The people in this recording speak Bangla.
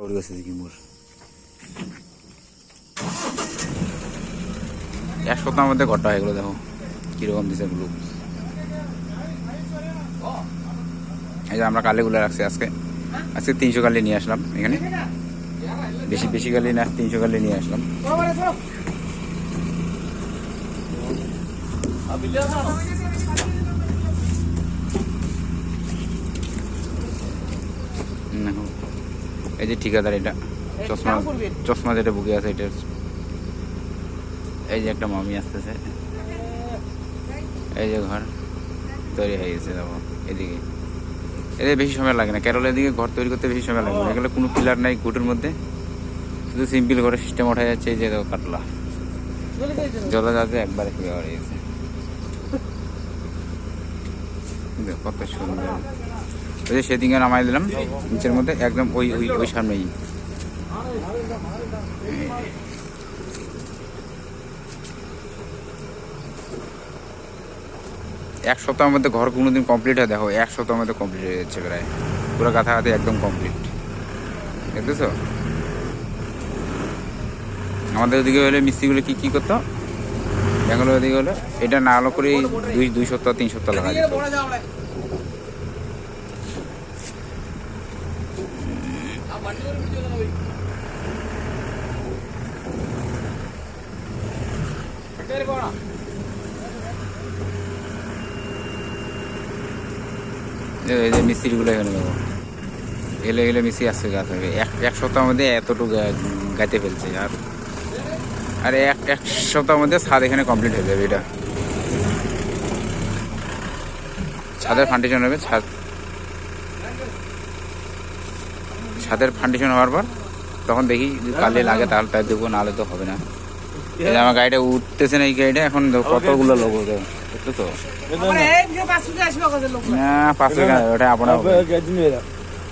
ওর কাছে দেখি মোর 1 সপ্তাহের মধ্যে ঘরটা হয়ে গেলো। দেখো কিরকম দিছে ব্লু। এই যে আমরা কালিগুলো রাখছি আজকে 300 কালি নিয়ে আসলাম এখানে। বেশি কালি না, 300 কালি নিয়ে আসলাম। এই যে ঠিকাদার, এটা চশমা যেটা বুকে আছে এটা। এই যে একটা মামি আসতেছে, এই যে ঘর তৈরি হয়ে গেছে। দেখো এদিকে এদের বেশি সময় লাগে না, কেরলের দিকে ঘর তৈরি করতে বেশি সময় লাগবে না। এগুলো কোনো পিলার নাই গুটের মধ্যে, শুধু সিম্পল করে সিস্টেম ওঠা যাচ্ছে। এই যে কাটলা জলে যাচ্ছে একবারে হয়ে গেছে। কত সুন্দর। ওই যে সেদিকে নামাই দিলাম নিচের মধ্যে, একদম ওই ওই ওই সামনেই। এক সপ্তাহের মধ্যে ঘর কোনোদিন কমপ্লিট হয়? দেখো 1 সপ্তাহের মধ্যে কমপ্লিট হয়ে যাচ্ছে প্রায়, পুরো গাথাগাথি একদম কমপ্লিট। দেখতেছো আমাদের ওদিকে হলে মিস্ত্রিগুলো কি করতো, বেঙ্গলের ওদিকে হলে এটা না হলো করে 2 সপ্তাহ 3 সপ্তাহ লাগা যেত। এই যে মিস্ত্রিগুলো এখানে দেখো, এলে মিস্ত্রি আসছে গাছ হবে। 1 সপ্তাহের মধ্যে এতটুকু গাইতে ফেলছে। আর এক সপ্তাহের মধ্যে ছাদ এখানে কমপ্লিট হয়ে যাবে। এটা ছাদের ফাউন্ডেশন হবে। ছাদের ফাউন্ডেশন হওয়ার পর তখন দেখি কালে লাগে, তাহলে তাই দেবো, নাহলে তো হবে না। আমার গাড়িটা উঠতেছে না, এই গাড়িটা এখন কতগুলো লোক দেখতো তো না 500 ওটা আপনার